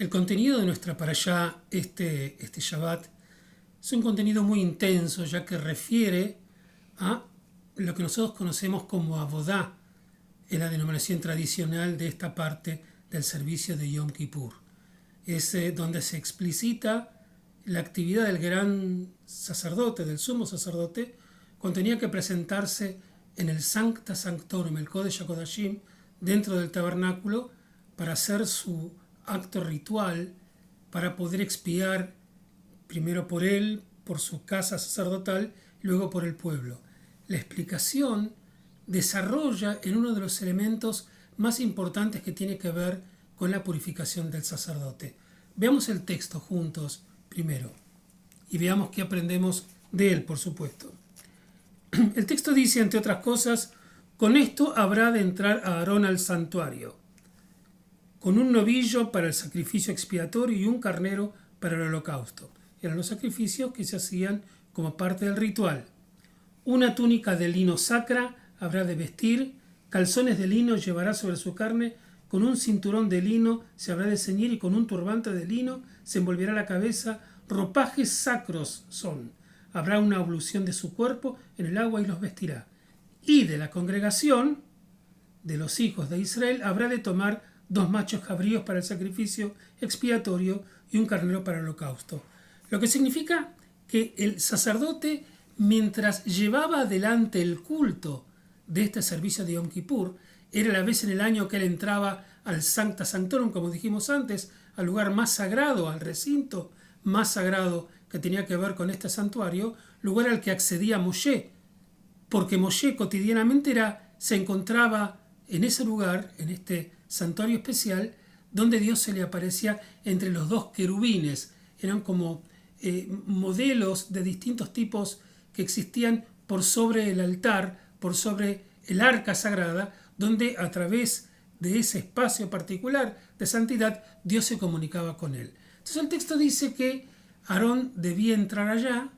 El contenido de nuestra parashá, este Shabbat, es un contenido muy intenso, ya que refiere a lo que nosotros conocemos como Avodá, en la denominación tradicional de esta parte del servicio de Yom Kippur. Es donde se explicita la actividad del gran sacerdote, del sumo sacerdote, cuando tenía que presentarse en el Sancta Sanctorum, el Kodesh HaKodashim, dentro del tabernáculo, para hacer su acto ritual, para poder expiar primero por él, por su casa sacerdotal, y luego por el pueblo. La explicación desarrolla en uno de los elementos más importantes que tiene que ver con la purificación del sacerdote. Veamos el texto juntos primero y veamos qué aprendemos de él, por supuesto. El texto dice, entre otras cosas, con esto habrá de entrar a Aarón al santuario, con un novillo para el sacrificio expiatorio y un carnero para el holocausto. Eran los sacrificios que se hacían como parte del ritual. Una túnica de lino sacra habrá de vestir, calzones de lino llevará sobre su carne, con un cinturón de lino se habrá de ceñir y con un turbante de lino se envolverá la cabeza. Ropajes sacros son. Habrá una ablución de su cuerpo en el agua y los vestirá. Y de la congregación de los hijos de Israel habrá de tomar 2 machos cabríos para el sacrificio expiatorio y un carnero para el holocausto. Lo que significa que el sacerdote, mientras llevaba adelante el culto de este servicio de Yom Kippur, era la vez en el año que él entraba al Sancta Sanctorum, como dijimos antes, al lugar más sagrado, al recinto más sagrado que tenía que ver con este santuario, lugar al que accedía Moshe, porque Moshe cotidianamente se encontraba en ese lugar, en este santuario especial, donde Dios se le aparecía entre los 2 querubines. Eran como modelos de distintos tipos que existían por sobre el altar, por sobre el arca sagrada, donde a través de ese espacio particular de santidad Dios se comunicaba con él. Entonces el texto dice que Aarón debía entrar allá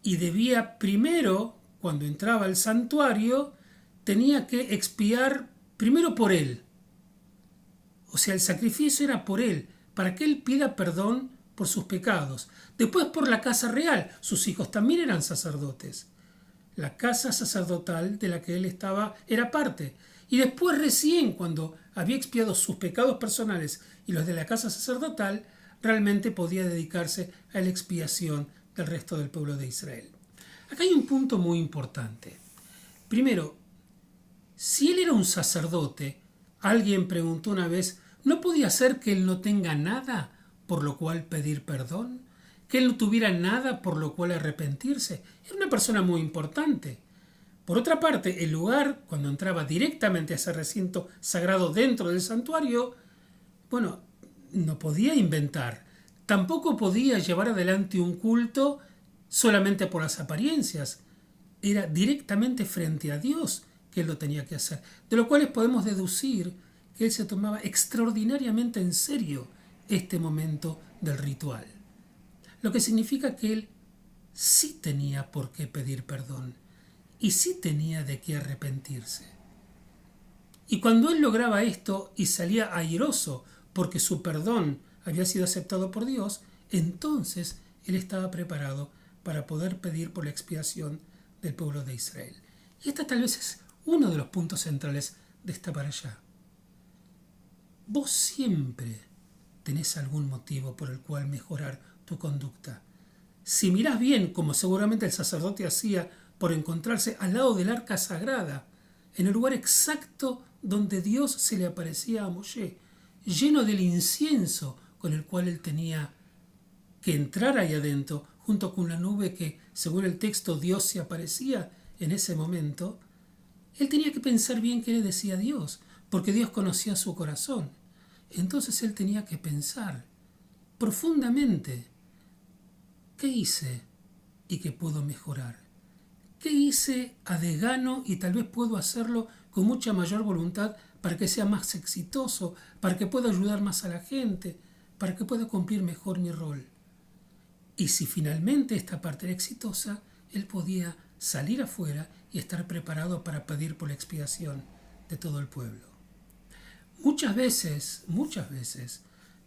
y debía primero, cuando entraba al santuario, tenía que expiar primero por él. O sea, el sacrificio era por él, para que él pida perdón por sus pecados. Después por la casa real, sus hijos también eran sacerdotes. La casa sacerdotal de la que él estaba era parte. Y después recién, cuando había expiado sus pecados personales y los de la casa sacerdotal, realmente podía dedicarse a la expiación del resto del pueblo de Israel. Acá hay un punto muy importante. Primero, si él era un sacerdote, alguien preguntó una vez, ¿no podía ser que él no tenga nada por lo cual pedir perdón? ¿Que él no tuviera nada por lo cual arrepentirse? Era una persona muy importante. Por otra parte, el lugar, cuando entraba directamente a ese recinto sagrado dentro del santuario, no podía inventar. Tampoco podía llevar adelante un culto solamente por las apariencias. Era directamente frente a Dios que él lo tenía que hacer. De lo cual podemos deducir que él se tomaba extraordinariamente en serio este momento del ritual. Lo que significa que él sí tenía por qué pedir perdón y sí tenía de qué arrepentirse. Y cuando él lograba esto y salía airoso porque su perdón había sido aceptado por Dios, entonces él estaba preparado para poder pedir por la expiación del pueblo de Israel. Y esta tal vez es uno de los puntos centrales de esta parashá. Vos siempre tenés algún motivo por el cual mejorar tu conducta. Si mirás bien, como seguramente el sacerdote hacía por encontrarse al lado del arca sagrada, en el lugar exacto donde Dios se le aparecía a Moshe, lleno del incienso con el cual él tenía que entrar ahí adentro, junto con la nube que, según el texto, Dios se aparecía en ese momento, él tenía que pensar bien qué le decía a Dios, porque Dios conocía su corazón. Entonces él tenía que pensar profundamente, ¿qué hice y qué puedo mejorar? ¿Qué hice a desgano y tal vez puedo hacerlo con mucha mayor voluntad para que sea más exitoso, para que pueda ayudar más a la gente, para que pueda cumplir mejor mi rol? Y si finalmente esta parte era exitosa, él podía salir afuera y estar preparado para pedir por la expiación de todo el pueblo. Muchas veces,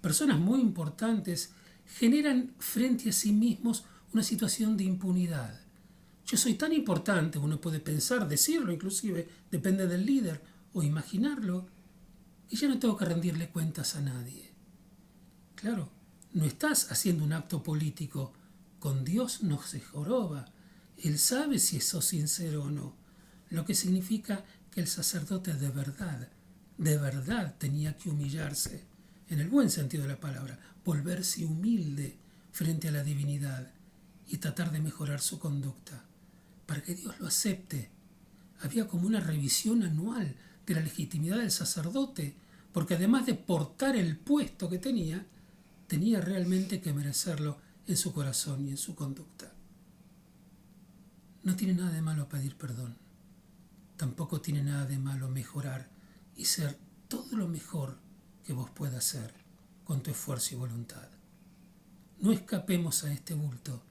personas muy importantes generan frente a sí mismos una situación de impunidad. Yo soy tan importante, uno puede pensar, decirlo inclusive, depende del líder, o imaginarlo, y ya no tengo que rendirle cuentas a nadie. Claro, no estás haciendo un acto político, con Dios no se joroba, Él sabe si sos sincero o no, lo que significa que el sacerdote de verdad tenía que humillarse, en el buen sentido de la palabra, volverse humilde frente a la divinidad y tratar de mejorar su conducta, para que Dios lo acepte. Había como una revisión anual de la legitimidad del sacerdote, porque además de portar el puesto que tenía realmente que merecerlo en su corazón y en su conducta. No tiene nada de malo pedir perdón. Tampoco tiene nada de malo mejorar y ser todo lo mejor que vos puedas ser con tu esfuerzo y voluntad. No escapemos a este bulto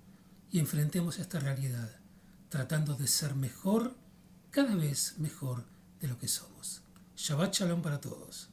y enfrentemos esta realidad, tratando de ser mejor, cada vez mejor de lo que somos. Shabbat Shalom para todos.